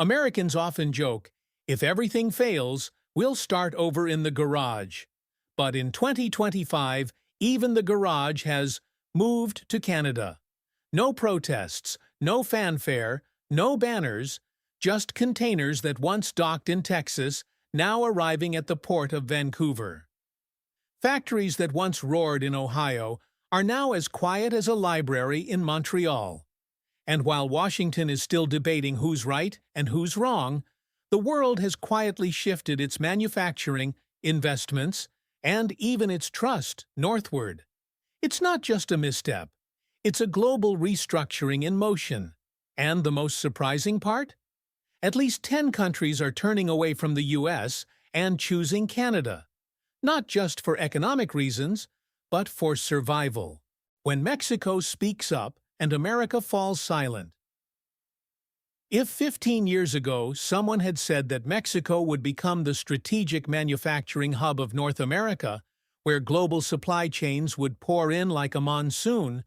Americans often joke, if everything fails, we'll start over in the garage. But in 2025, even the garage has moved to Canada. No protests, no fanfare, no banners, just containers that once docked in Texas, now arriving at the port of Vancouver. Factories that once roared in Ohio are now as quiet as a library in Montreal. And while Washington is still debating who's right and who's wrong, the world has quietly shifted its manufacturing, investments, and even its trust northward. It's not just a misstep. It's a global restructuring in motion. And the most surprising part? At least 10 countries are turning away from the US and choosing Canada. Not just for economic reasons, but for survival. When Mexico speaks up and America falls silent. If 15 years ago someone had said that Mexico would become the strategic manufacturing hub of North America, where global supply chains would pour in like a monsoon,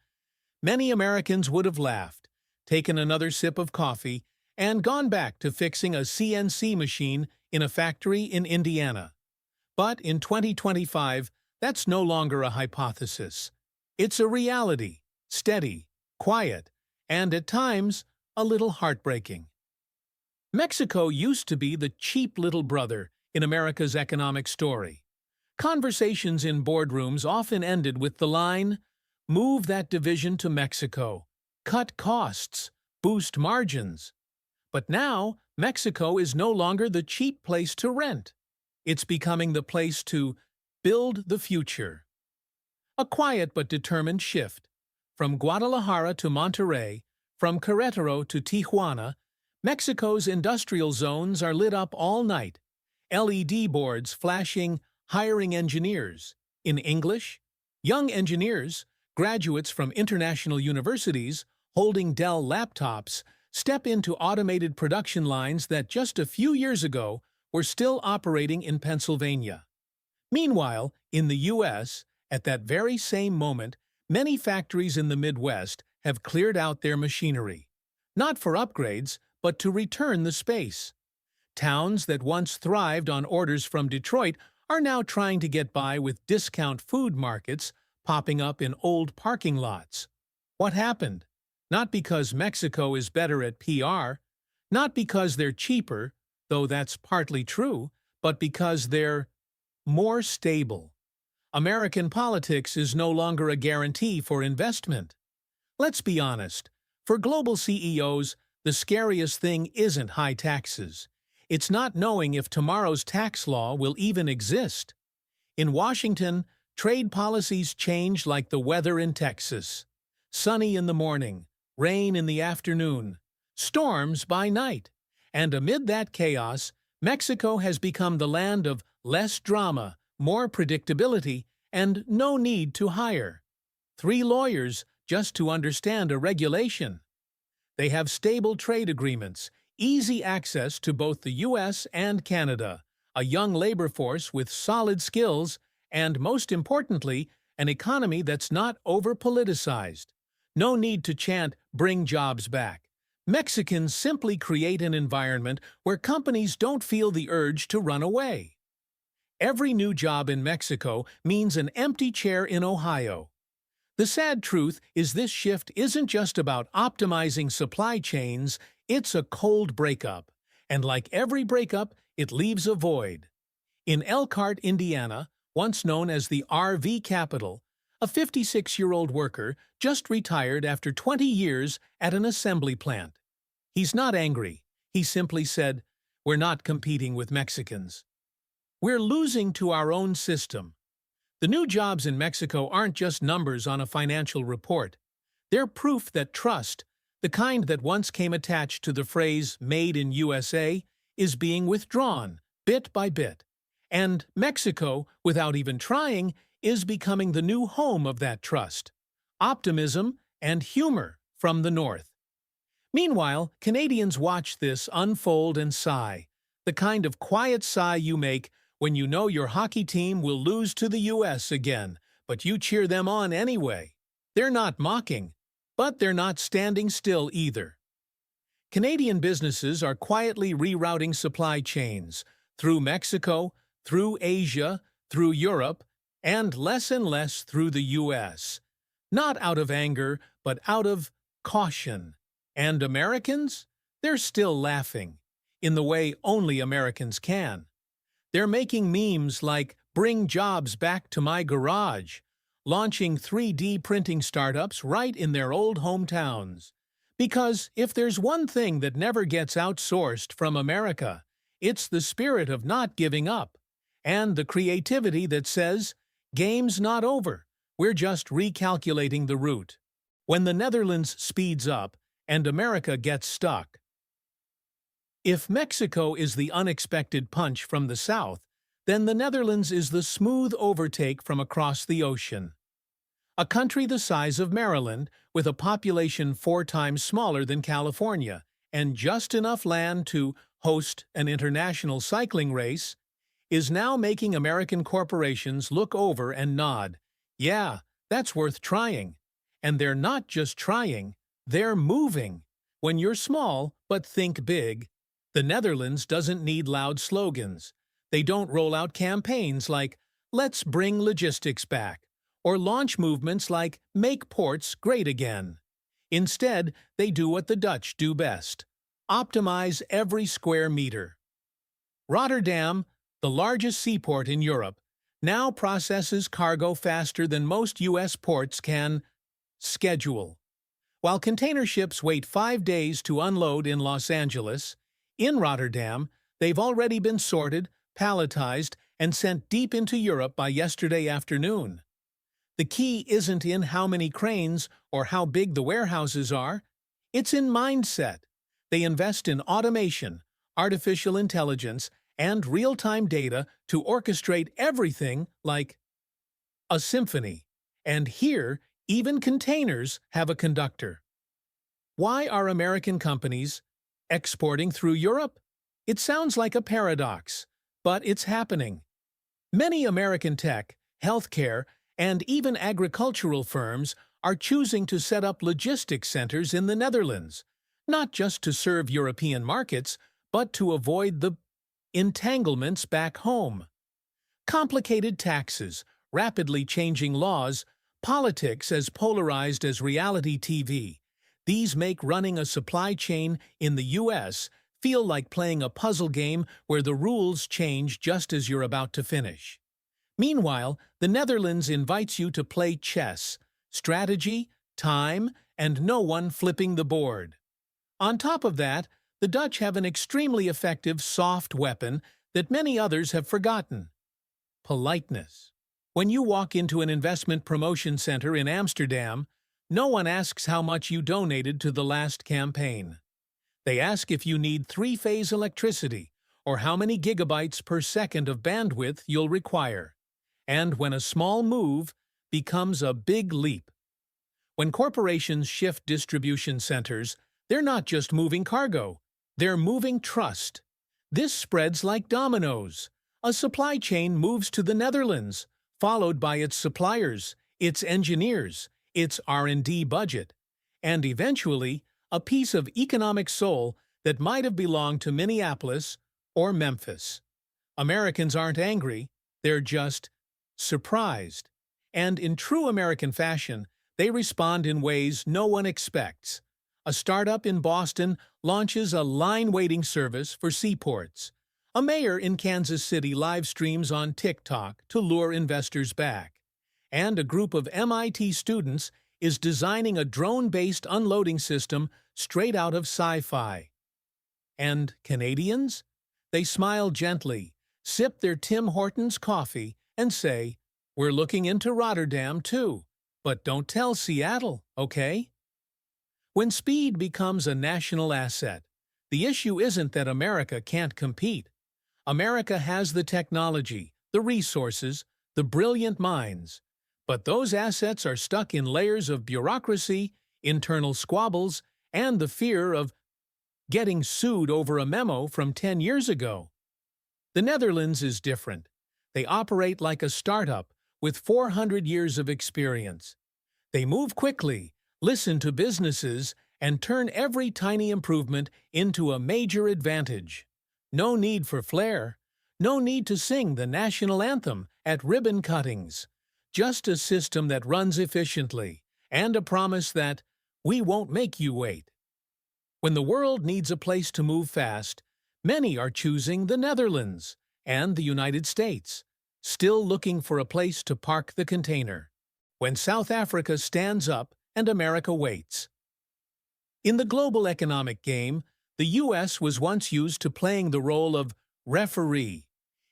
many Americans would have laughed, taken another sip of coffee, and gone back to fixing a CNC machine in a factory in Indiana. But in 2025, that's no longer a hypothesis. It's a reality, steady, quiet, and at times, a little heartbreaking. Mexico used to be the cheap little brother in America's economic story. Conversations in boardrooms often ended with the line, "Move that division to Mexico, cut costs, boost margins." But now, Mexico is no longer the cheap place to rent. It's becoming the place to build the future. A quiet but determined shift. From Guadalajara to Monterrey, from Querétaro to Tijuana, Mexico's industrial zones are lit up all night. LED boards flashing, hiring engineers. In English, young engineers, graduates from international universities, holding Dell laptops, step into automated production lines that just a few years ago were still operating in Pennsylvania. Meanwhile, in the U.S., at that very same moment, many factories in the Midwest have cleared out their machinery. Not for upgrades, but to return the space. Towns that once thrived on orders from Detroit are now trying to get by with discount food markets popping up in old parking lots. What happened? Not because Mexico is better at PR, not because they're cheaper, though that's partly true, but because they're more stable. American politics is no longer a guarantee for investment. Let's be honest, for global CEOs, the scariest thing isn't high taxes. It's not knowing if tomorrow's tax law will even exist. In Washington, trade policies change like the weather in Texas. Sunny in the morning, rain in the afternoon, storms by night. And amid that chaos, Mexico has become the land of less drama, more predictability, and no need to hire 3 lawyers just to understand a regulation. They have stable trade agreements, easy access to both the U.S. and Canada, a young labor force with solid skills, and most importantly, an economy that's not over-politicized. No need to chant, "Bring jobs back." Mexicans simply create an environment where companies don't feel the urge to run away. Every new job in Mexico means an empty chair in Ohio. The sad truth is this shift isn't just about optimizing supply chains, it's a cold breakup. And like every breakup, it leaves a void. In Elkhart, Indiana, once known as the RV capital, a 56-year-old worker just retired after 20 years at an assembly plant. He's not angry. He simply said, "We're not competing with Mexicans. We're losing to our own system." The new jobs in Mexico aren't just numbers on a financial report. They're proof that trust, the kind that once came attached to the phrase "Made in USA," is being withdrawn, bit by bit. And Mexico, without even trying, is becoming the new home of that trust. Optimism and humor from the North. Meanwhile, Canadians watch this unfold and sigh, the kind of quiet sigh you make when you know your hockey team will lose to the U.S. again, but you cheer them on anyway. They're not mocking, but they're not standing still either. Canadian businesses are quietly rerouting supply chains through Mexico, through Asia, through Europe, and less through the US. Not out of anger, but out of caution. And Americans? They're still laughing, in the way only Americans can. They're making memes like, "Bring jobs back to my garage," launching 3D printing startups right in their old hometowns. Because if there's one thing that never gets outsourced from America, it's the spirit of not giving up, and the creativity that says, "Game's not over, we're just recalculating the route." When the Netherlands speeds up and America gets stuck. If Mexico is the unexpected punch from the south, then the Netherlands is the smooth overtake from across the ocean. A country the size of Maryland, with a population 4 times smaller than California, and just enough land to host an international cycling race, is now making American corporations look over and nod. Yeah, that's worth trying. And they're not just trying, they're moving. When you're small, but think big, the Netherlands doesn't need loud slogans. They don't roll out campaigns like, "Let's bring logistics back," or launch movements like, "Make ports great again." Instead, they do what the Dutch do best: optimize every square meter. Rotterdam, the largest seaport in Europe, now processes cargo faster than most U.S. ports can schedule. While container ships wait 5 days to unload in Los Angeles, in Rotterdam, they've already been sorted, palletized, and sent deep into Europe by yesterday afternoon. The key isn't in how many cranes or how big the warehouses are. It's in mindset. They invest in automation, artificial intelligence, and real-time data to orchestrate everything like a symphony. And here, even containers have a conductor. Why are American companies exporting through Europe? It sounds like a paradox, but it's happening. Many American tech, healthcare, and even agricultural firms are choosing to set up logistics centers in the Netherlands, not just to serve European markets, but to avoid the entanglements back home. Complicated taxes, rapidly changing laws, politics as polarized as reality TV. These make running a supply chain in the U.S. feel like playing a puzzle game where the rules change just as you're about to finish. Meanwhile, the Netherlands invites you to play chess, strategy, time, and no one flipping the board. On top of that, the Dutch have an extremely effective soft weapon that many others have forgotten: politeness. When you walk into an investment promotion center in Amsterdam, no one asks how much you donated to the last campaign. They ask if you need 3-phase electricity or how many gigabytes per second of bandwidth you'll require. And when a small move becomes a big leap. When corporations shift distribution centers, they're not just moving cargo, they're moving trust. This spreads like dominoes. A supply chain moves to the Netherlands, followed by its suppliers, its engineers, its R&D budget, and eventually a piece of economic soul that might have belonged to Minneapolis or Memphis. Americans aren't angry, they're just surprised. And in true American fashion, they respond in ways no one expects. A startup in Boston launches a line-waiting service for seaports. A mayor in Kansas City live streams on TikTok to lure investors back. And a group of MIT students is designing a drone-based unloading system straight out of sci-fi. And Canadians? They smile gently, sip their Tim Hortons coffee, and say, "We're looking into Rotterdam too, but don't tell Seattle, okay?" When speed becomes a national asset, the issue isn't that America can't compete. America has the technology, the resources, the brilliant minds. But those assets are stuck in layers of bureaucracy, internal squabbles, and the fear of getting sued over a memo from 10 years ago. The Netherlands is different. They operate like a startup with 400 years of experience. They move quickly, listen to businesses, and turn every tiny improvement into a major advantage. No need for flair, no need to sing the national anthem at ribbon cuttings. Just a system that runs efficiently, and a promise that we won't make you wait. When the world needs a place to move fast, many are choosing the Netherlands and the United States, still looking for a place to park the container. When South Africa stands up and America waits. In the global economic game, the U.S. was once used to playing the role of referee.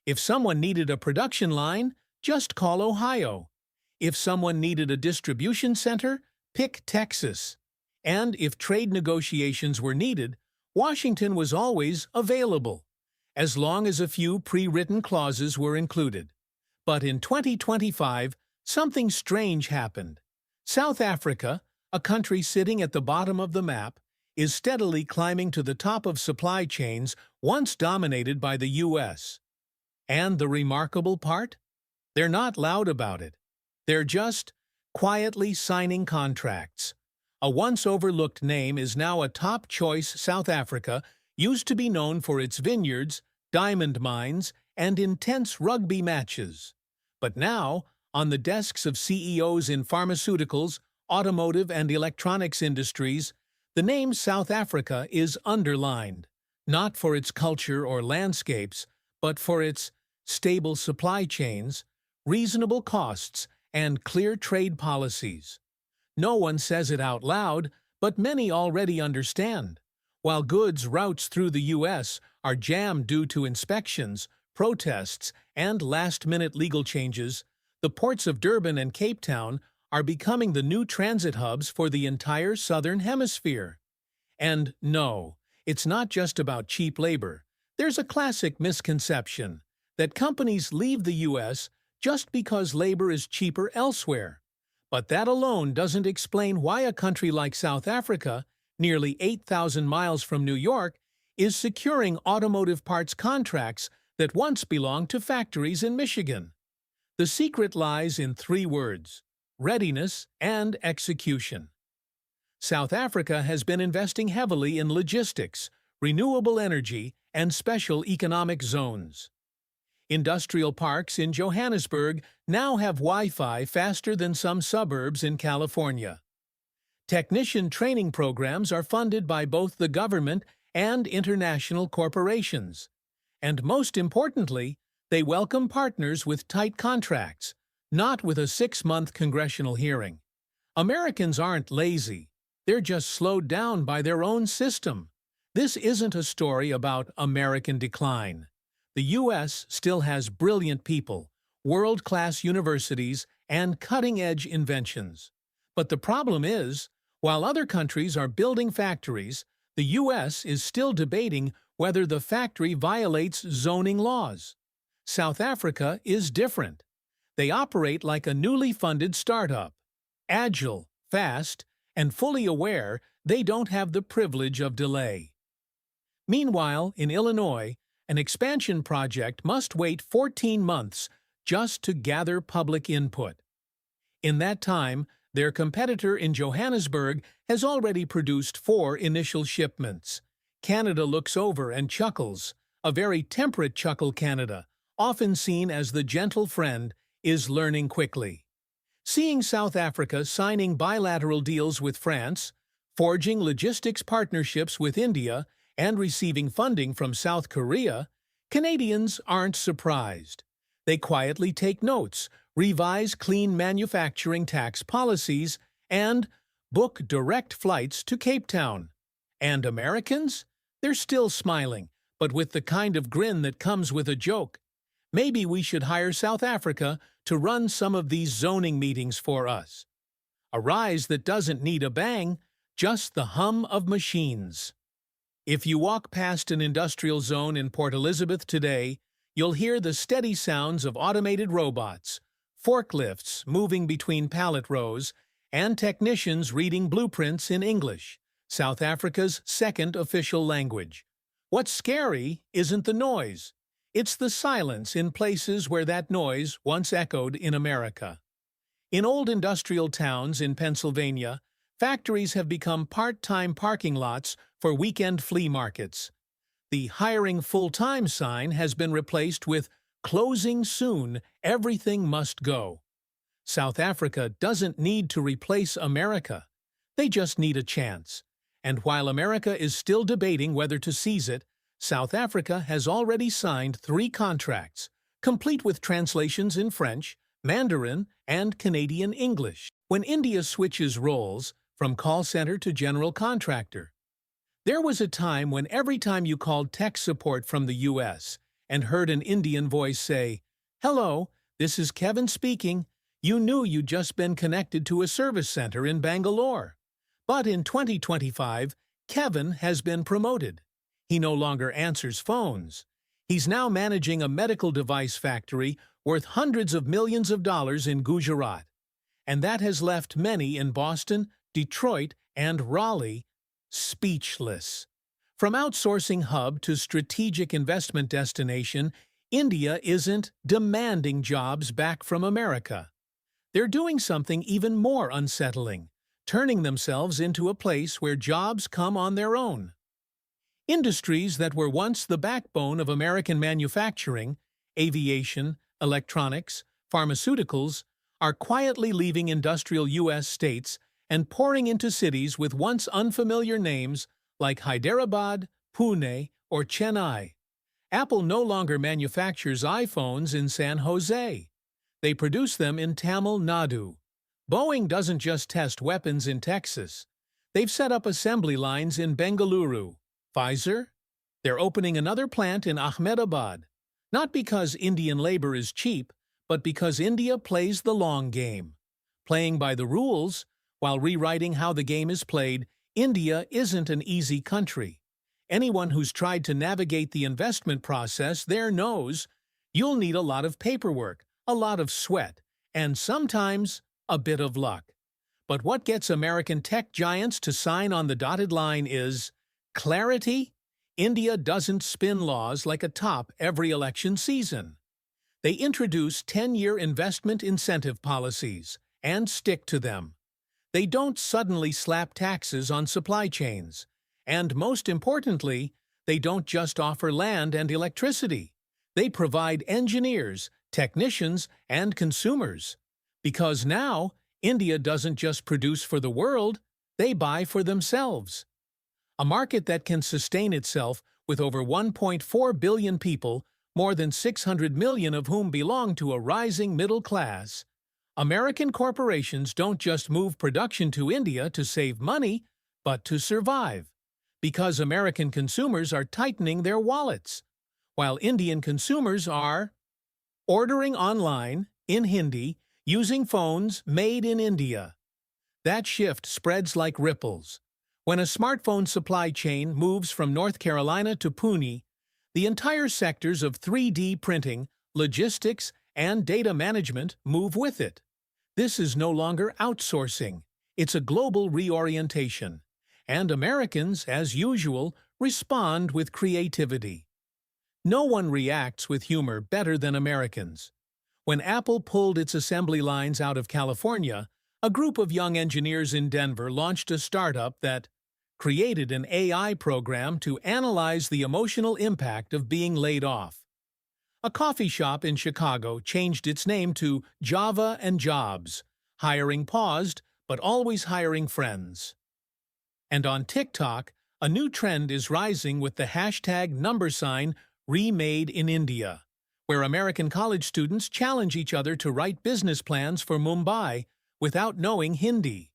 If someone needed a production line, just call Ohio. If someone needed a distribution center, pick Texas. And if trade negotiations were needed, Washington was always available, as long as a few pre-written clauses were included. But in 2025, something strange happened. South Africa, a country sitting at the bottom of the map, is steadily climbing to the top of supply chains once dominated by the U.S. And the remarkable part? They're not loud about it. They're just quietly signing contracts. A once overlooked name is now a top choice. South Africa used to be known for its vineyards, diamond mines, and intense rugby matches. But now, on the desks of CEOs in pharmaceuticals, automotive and electronics industries, the name South Africa is underlined, not for its culture or landscapes, but for its stable supply chains, reasonable costs, and clear trade policies. No one says it out loud, but many already understand. While goods routes through the U.S. are jammed due to inspections, protests, and last-minute legal changes, the ports of Durban and Cape Town are becoming the new transit hubs for the entire Southern Hemisphere. And no, it's not just about cheap labor. There's a classic misconception that companies leave the U.S. just because labor is cheaper elsewhere. But that alone doesn't explain why a country like South Africa, nearly 8,000 miles from New York, is securing automotive parts contracts that once belonged to factories in Michigan. The secret lies in 3 words: readiness and execution. South Africa has been investing heavily in logistics, renewable energy, and special economic zones. Industrial parks in Johannesburg now have Wi-Fi faster than some suburbs in California. Technician training programs are funded by both the government and international corporations. And most importantly, they welcome partners with tight contracts, not with a 6-month congressional hearing. Americans aren't lazy. They're just slowed down by their own system. This isn't a story about American decline. The U.S. still has brilliant people, world-class universities, and cutting-edge inventions. But the problem is, while other countries are building factories, the U.S. is still debating whether the factory violates zoning laws. South Africa is different. They operate like a newly funded startup. Agile, fast, and fully aware they don't have the privilege of delay. Meanwhile, in Illinois, an expansion project must wait 14 months just to gather public input. In that time, their competitor in Johannesburg has already produced 4 initial shipments. Canada looks over and chuckles. A very temperate chuckle. Canada, often seen as the gentle friend, is learning quickly. Seeing South Africa signing bilateral deals with France, forging logistics partnerships with India, and receiving funding from South Korea, Canadians aren't surprised. They quietly take notes, revise clean manufacturing tax policies, and book direct flights to Cape Town. And Americans? They're still smiling, but with the kind of grin that comes with a joke. Maybe we should hire South Africa to run some of these zoning meetings for us. A rise that doesn't need a bang, just the hum of machines. If you walk past an industrial zone in Port Elizabeth today, you'll hear the steady sounds of automated robots, forklifts moving between pallet rows, and technicians reading blueprints in English, South Africa's second official language. What's scary isn't the noise. It's the silence in places where that noise once echoed in America. In old industrial towns in Pennsylvania, Factories have become part-time parking lots for weekend flea markets. The hiring full-time sign has been replaced with closing soon, everything must go. South Africa doesn't need to replace America. They just need a chance. And while America is still debating whether to seize it, South Africa has already signed 3 contracts, complete with translations in French, Mandarin, and Canadian English. When India switches roles from call center to general contractor, there was a time when every time you called tech support from the US and heard an Indian voice say, "Hello, this is Kevin speaking," you knew you'd just been connected to a service center in Bangalore. But in 2025, Kevin has been promoted. He no longer answers phones. He's now managing a medical device factory worth hundreds of millions of dollars in Gujarat. And that has left many in Boston, Detroit, and Raleigh speechless. From outsourcing hub to strategic investment destination, India isn't demanding jobs back from America. They're doing something even more unsettling, turning themselves into a place where jobs come on their own. Industries that were once the backbone of American manufacturing, aviation, electronics, pharmaceuticals, are quietly leaving industrial U.S. states and pouring into cities with once unfamiliar names like Hyderabad, Pune, or Chennai. Apple no longer manufactures iPhones in San Jose. They produce them in Tamil Nadu. Boeing doesn't just test weapons in Texas. They've set up assembly lines in Bengaluru. Pfizer? They're opening another plant in Ahmedabad. Not because Indian labor is cheap, but because India plays the long game. Playing by the rules, while rewriting how the game is played, India isn't an easy country. Anyone who's tried to navigate the investment process there knows you'll need a lot of paperwork, a lot of sweat, and sometimes a bit of luck. But what gets American tech giants to sign on the dotted line is clarity. India doesn't spin laws like a top every election season. They introduce 10-year investment incentive policies and stick to them. They don't suddenly slap taxes on supply chains. And most importantly, they don't just offer land and electricity. They provide engineers, technicians, and consumers. Because now, India doesn't just produce for the world, they buy for themselves. A market that can sustain itself with over 1.4 billion people, more than 600 million of whom belong to a rising middle class. American corporations don't just move production to India to save money, but to survive. Because American consumers are tightening their wallets, while Indian consumers are ordering online, in Hindi, using phones made in India. That shift spreads like ripples. When a smartphone supply chain moves from North Carolina to Pune, the entire sectors of 3D printing, logistics, and data management move with it. This is no longer outsourcing. It's a global reorientation. And Americans, as usual, respond with creativity. No one reacts with humor better than Americans. When Apple pulled its assembly lines out of California, a group of young engineers in Denver launched a startup that created an AI program to analyze the emotional impact of being laid off. A coffee shop in Chicago changed its name to Java and Jobs, hiring paused, but always hiring friends. And on TikTok, a new trend is rising with the hashtag #remade in India, where American college students challenge each other to write business plans for Mumbai without knowing Hindi.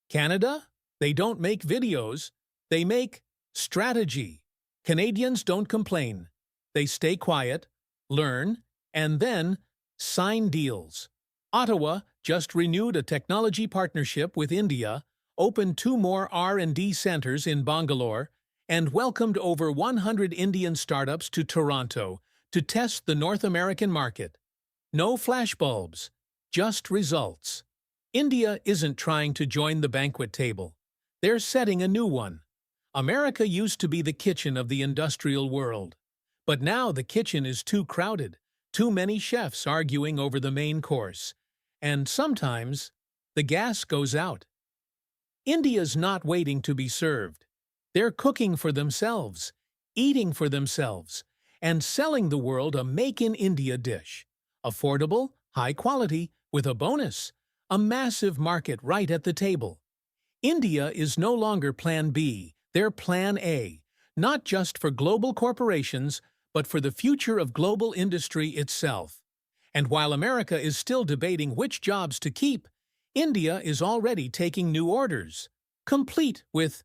Canada? They don't make videos, they make strategy. Canadians don't complain. They stay quiet, learn, and then sign deals. Ottawa just renewed a technology partnership with India, opened 2 more R&D centers in Bangalore, and welcomed over 100 Indian startups to Toronto to test the North American market. No flashbulbs, just results. India isn't trying to join the banquet table. They're setting a new one. America used to be the kitchen of the industrial world. But now the kitchen is too crowded, too many chefs arguing over the main course. And sometimes, the gas goes out. India's not waiting to be served. They're cooking for themselves, eating for themselves, and selling the world a make-in-India dish. Affordable, high quality, with a bonus. A massive market right at the table. India is no longer Plan B, they're Plan A, not just for global corporations, but for the future of global industry itself. And while America is still debating which jobs to keep, India is already taking new orders, complete with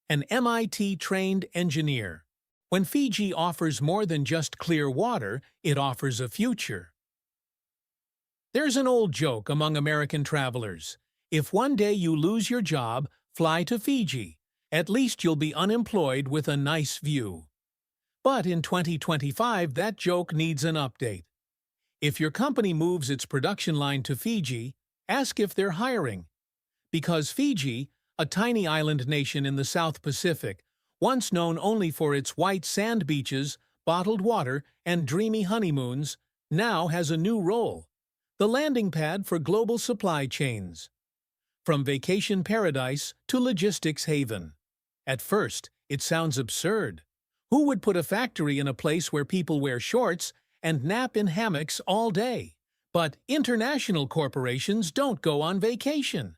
an MIT-trained engineer. When Fiji offers more than just clear water, it offers a future. There's an old joke among American travelers. If one day you lose your job, fly to Fiji. At least you'll be unemployed with a nice view. But in 2025, that joke needs an update. If your company moves its production line to Fiji, ask if they're hiring. Because Fiji, a tiny island nation in the South Pacific, once known only for its white sand beaches, bottled water, and dreamy honeymoons, now has a new role: the landing pad for global supply chains. From vacation paradise to logistics haven. At first, it sounds absurd. Who would put a factory in a place where people wear shorts and nap in hammocks all day? But international corporations don't go on vacation.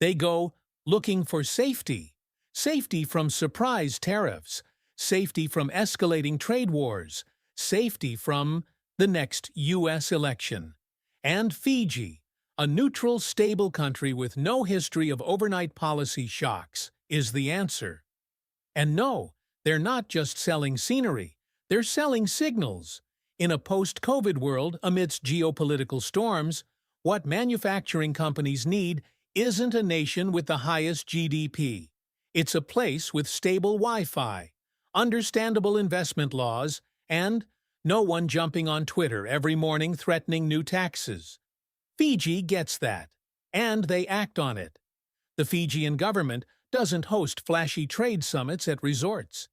They go looking for safety. Safety from surprise tariffs. Safety from escalating trade wars. Safety from the next U.S. election. And Fiji, a neutral, stable country with no history of overnight policy shocks, is the answer. And no, they're not just selling scenery, they're selling signals. In a post-COVID world, amidst geopolitical storms, what manufacturing companies need isn't a nation with the highest GDP. It's a place with stable Wi-Fi, understandable investment laws, and no one jumping on Twitter every morning threatening new taxes. Fiji gets that, and they act on it. The Fijian government doesn't host flashy trade summits at resorts.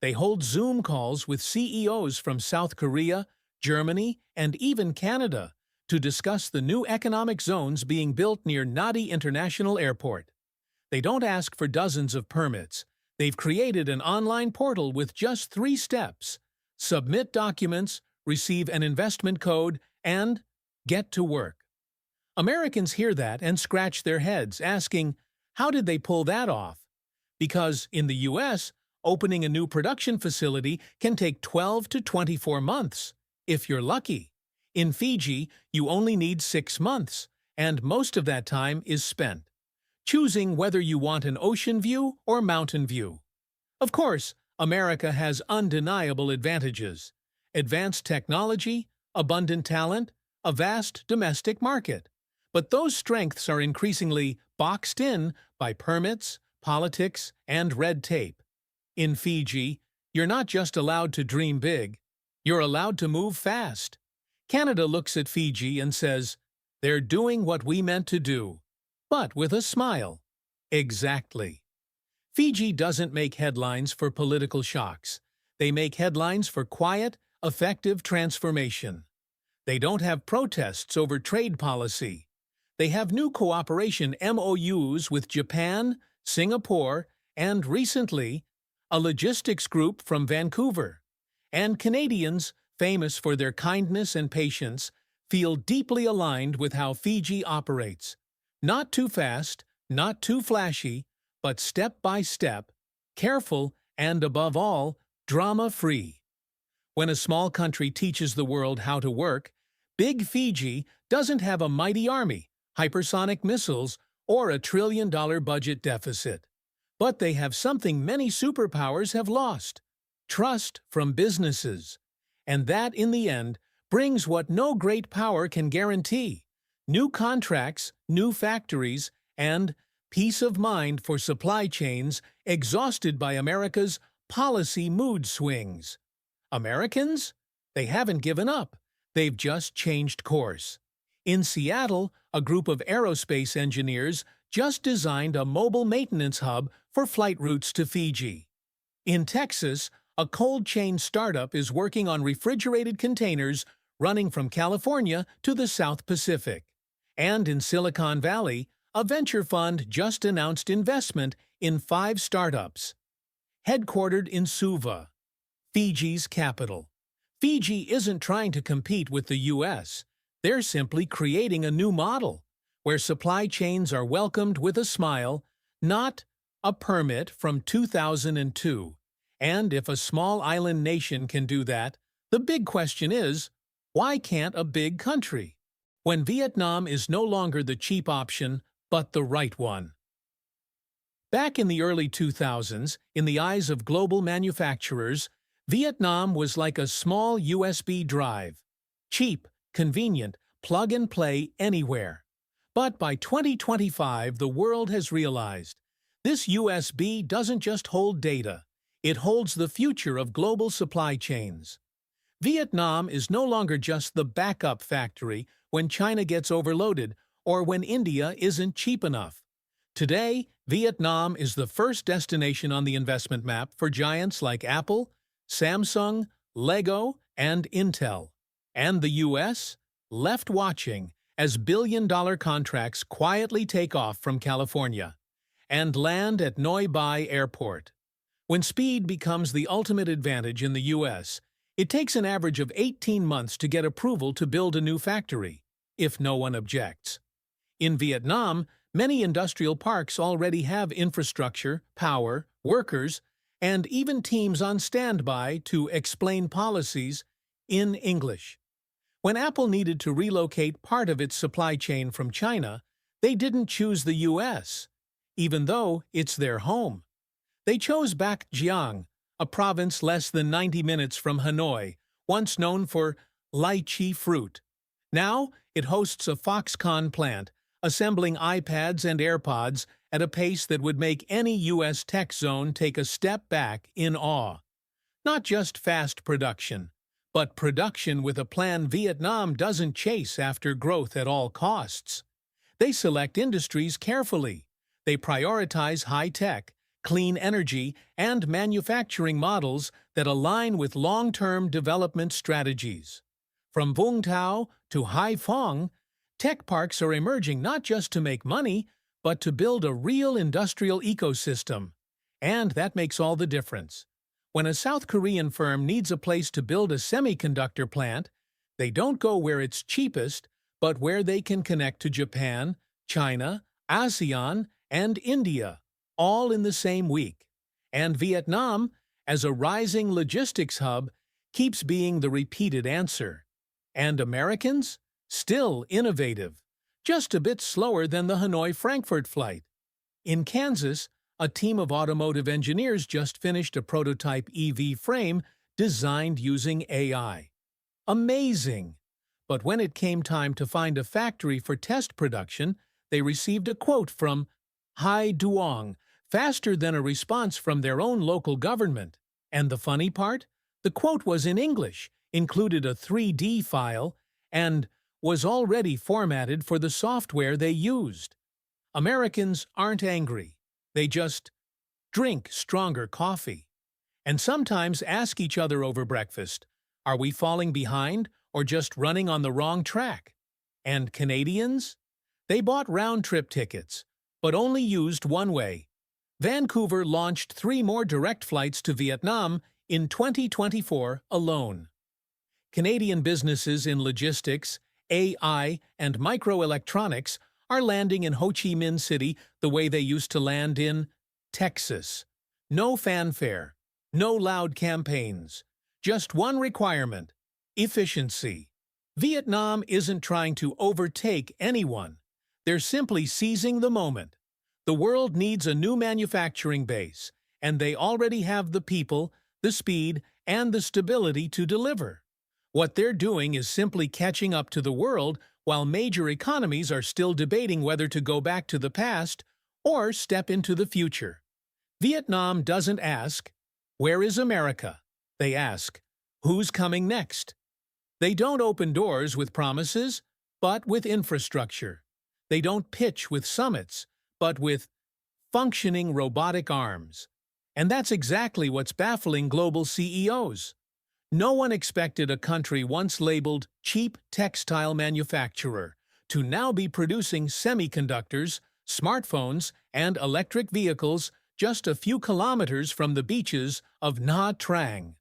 They hold Zoom calls with CEOs from South Korea, Germany, and even Canada to discuss the new economic zones being built near Nadi International Airport. They don't ask for dozens of permits. They've created an online portal with just 3 steps: submit documents, receive an investment code, and get to work. Americans hear that and scratch their heads, asking, how did they pull that off? Because in the U.S., opening a new production facility can take 12 to 24 months, if you're lucky. In Fiji, you only need 6 months, and most of that time is spent choosing whether you want an ocean view or mountain view. Of course, America has undeniable advantages: advanced technology, abundant talent, a vast domestic market. But those strengths are increasingly boxed in by permits, politics, and red tape. In Fiji, you're not just allowed to dream big, you're allowed to move fast. Canada looks at Fiji and says, they're doing what we meant to do, but with a smile. Exactly. Fiji doesn't make headlines for political shocks. They make headlines for quiet, effective transformation. They don't have protests over trade policy. They have new cooperation MOUs with Japan, Singapore, and recently, a logistics group from Vancouver. And Canadians, famous for their kindness and patience, feel deeply aligned with how Fiji operates. Not too fast, not too flashy, but step by step, careful, and above all, drama-free. When a small country teaches the world how to work, Big Fiji doesn't have a mighty army, hypersonic missiles, or a $1 trillion budget deficit. But they have something many superpowers have lost: trust from businesses. And that, in the end, brings what no great power can guarantee: new contracts, new factories, and peace of mind for supply chains exhausted by America's policy mood swings. Americans? They haven't given up. They've just changed course. In Seattle, a group of aerospace engineers just designed a mobile maintenance hub for flight routes to Fiji. In Texas, a cold chain startup is working on refrigerated containers running from California to the South Pacific. And in Silicon Valley, a venture fund just announced investment in 5 startups. Headquartered in Suva, Fiji's capital. Fiji isn't trying to compete with the U.S. They're simply creating a new model, where supply chains are welcomed with a smile, not a permit from 2002. And if a small island nation can do that, the big question is, why can't a big country? When Vietnam is no longer the cheap option, but the right one. Back in the early 2000s, in the eyes of global manufacturers, Vietnam was like a small USB drive. Cheap, convenient, plug and play anywhere. But by 2025, the world has realized this USB doesn't just hold data, it holds the future of global supply chains. Vietnam is no longer just the backup factory when China gets overloaded or when India isn't cheap enough. Today, Vietnam is the first destination on the investment map for giants like Apple, Samsung, Lego, and Intel. And the U.S. left watching as billion-dollar contracts quietly take off from California and land at Noi Bai Airport. When speed becomes the ultimate advantage in the U.S., it takes an average of 18 months to get approval to build a new factory, if no one objects. In Vietnam, many industrial parks already have infrastructure, power, workers, and even teams on standby to explain policies in English. When Apple needed to relocate part of its supply chain from China, they didn't choose the U.S., even though it's their home. They chose Bac Giang, a province less than 90 minutes from Hanoi, once known for lychee fruit. Now, it hosts a Foxconn plant, assembling iPads and AirPods at a pace that would make any U.S. tech zone take a step back in awe. Not just fast production, but production with a plan. Vietnam doesn't chase after growth at all costs. They select industries carefully. They prioritize high-tech, clean energy, and manufacturing models that align with long-term development strategies. From Vung Tau to Hai Phong, tech parks are emerging not just to make money, but to build a real industrial ecosystem. And that makes all the difference. When a South Korean firm needs a place to build a semiconductor plant, they don't go where it's cheapest, but where they can connect to Japan, China, ASEAN, and India, all in the same week. And Vietnam, as a rising logistics hub, keeps being the repeated answer. And Americans? Still innovative, just a bit slower than the Hanoi-Frankfurt flight. In Kansas, a team of automotive engineers just finished a prototype EV frame designed using AI. Amazing! But when it came time to find a factory for test production, they received a quote from Hai Duong, faster than a response from their own local government. And the funny part? The quote was in English, included a 3D file, and was already formatted for the software they used. Americans aren't angry. They just drink stronger coffee. And sometimes ask each other over breakfast, are we falling behind or just running on the wrong track? And Canadians? They bought round-trip tickets, but only used one way. Vancouver launched 3 more direct flights to Vietnam in 2024 alone. Canadian businesses in logistics, AI, and microelectronics are landing in Ho Chi Minh City the way they used to land in Texas. No fanfare, no loud campaigns, just one requirement: efficiency. Vietnam isn't trying to overtake anyone. They're simply seizing the moment. The world needs a new manufacturing base, and they already have the people, the speed, and the stability to deliver. What they're doing is simply catching up to the world while major economies are still debating whether to go back to the past or step into the future. Vietnam doesn't ask, "Where is America?" They ask, "Who's coming next?" They don't open doors with promises, but with infrastructure. They don't pitch with summits, but with functioning robotic arms. And that's exactly what's baffling global CEOs. No one expected a country once labeled cheap textile manufacturer to now be producing semiconductors, smartphones, and electric vehicles just a few kilometers from the beaches of Nha Trang.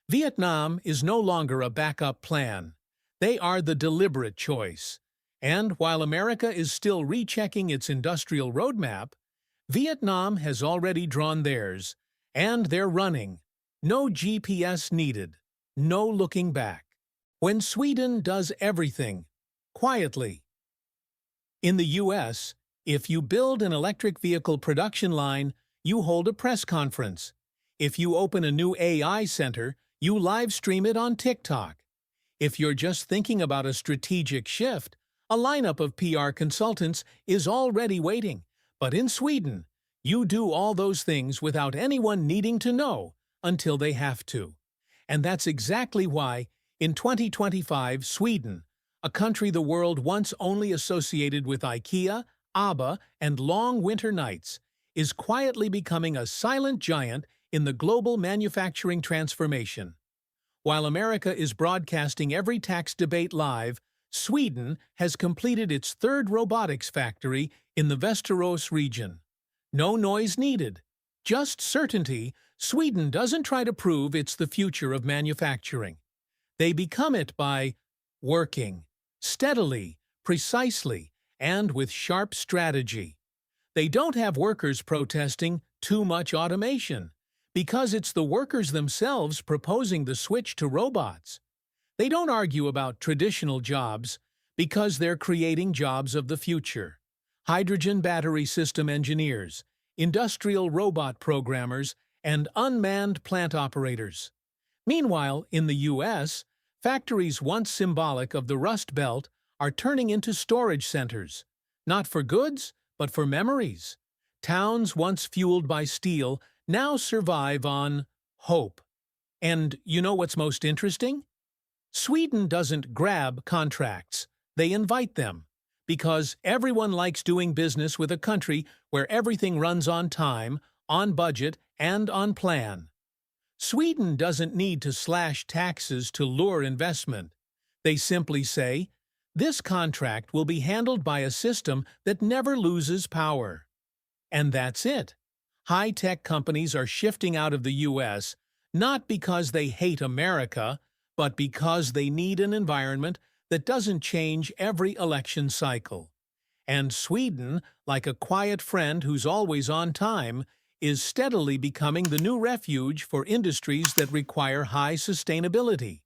Vietnam is no longer a backup plan. They are the deliberate choice. And while America is still rechecking its industrial roadmap, Vietnam has already drawn theirs, and they're running. No GPS needed. No looking back. When Sweden does everything, quietly. In the US, if you build an electric vehicle production line, you hold a press conference. If you open a new AI center, you live stream it on TikTok. If you're just thinking about a strategic shift, a lineup of PR consultants is already waiting. But in Sweden, you do all those things without anyone needing to know until they have to. And that's exactly why, in 2025, Sweden, a country the world once only associated with IKEA, ABBA, and long winter nights, is quietly becoming a silent giant in the global manufacturing transformation. While America is broadcasting every tax debate live, Sweden has completed its third robotics factory in the Västerås region. No noise needed. Just certainty. Sweden doesn't try to prove it's the future of manufacturing. They become it by working, steadily, precisely, and with sharp strategy. They don't have workers protesting too much automation, because it's the workers themselves proposing the switch to robots. They don't argue about traditional jobs, because they're creating jobs of the future. Hydrogen battery system engineers, industrial robot programmers, and unmanned plant operators. Meanwhile, in the US, factories once symbolic of the Rust Belt are turning into storage centers, not for goods, but for memories. Towns once fueled by steel now survive on hope. And you know what's most interesting? Sweden doesn't grab contracts, they invite them. Because everyone likes doing business with a country where everything runs on time, on budget, and on plan. Sweden doesn't need to slash taxes to lure investment. They simply say, this contract will be handled by a system that never loses power. And that's it. High-tech companies are shifting out of the US, not because they hate America, but because they need an environment that doesn't change every election cycle. And Sweden, like a quiet friend who's always on time, is steadily becoming the new refuge for industries that require high sustainability.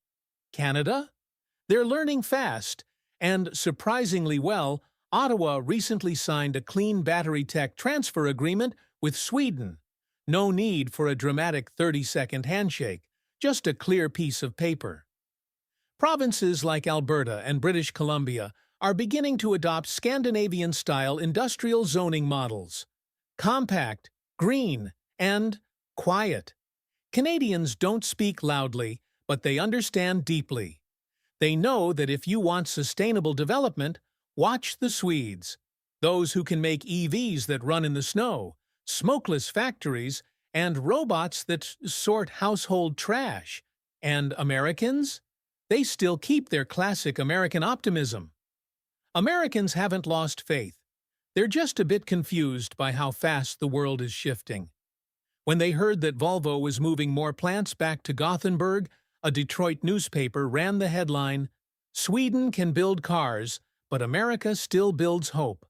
Canada? They're learning fast, and surprisingly well, Ottawa recently signed a clean battery tech transfer agreement with Sweden. No need for a dramatic 30-second handshake, just a clear piece of paper. Provinces like Alberta and British Columbia are beginning to adopt Scandinavian-style industrial zoning models. Compact, green, and quiet. Canadians don't speak loudly, but they understand deeply. They know that if you want sustainable development, watch the Swedes, those who can make EVs that run in the snow, smokeless factories, and robots that sort household trash. And Americans? They still keep their classic American optimism. Americans haven't lost faith. They're just a bit confused by how fast the world is shifting. When they heard that Volvo was moving more plants back to Gothenburg, a Detroit newspaper ran the headline, "Sweden can build cars, but America still builds hope."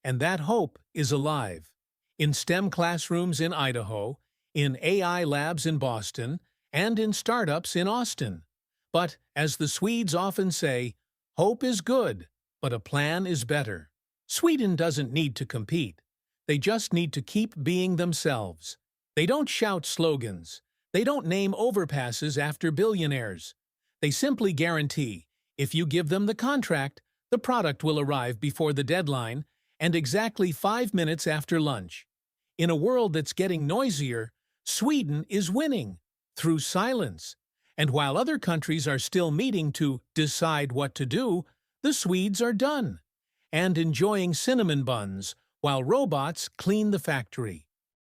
And that hope is alive. In STEM classrooms in Idaho, in AI labs in Boston, and in startups in Austin. But, as the Swedes often say, hope is good, but a plan is better. Sweden doesn't need to compete. They just need to keep being themselves. They don't shout slogans. They don't name overpasses after billionaires. They simply guarantee, if you give them the contract, the product will arrive before the deadline and exactly 5 minutes after lunch. In a world that's getting noisier, Sweden is winning through silence. And while other countries are still meeting to decide what to do, the Swedes are done and enjoying cinnamon buns while robots clean the factory.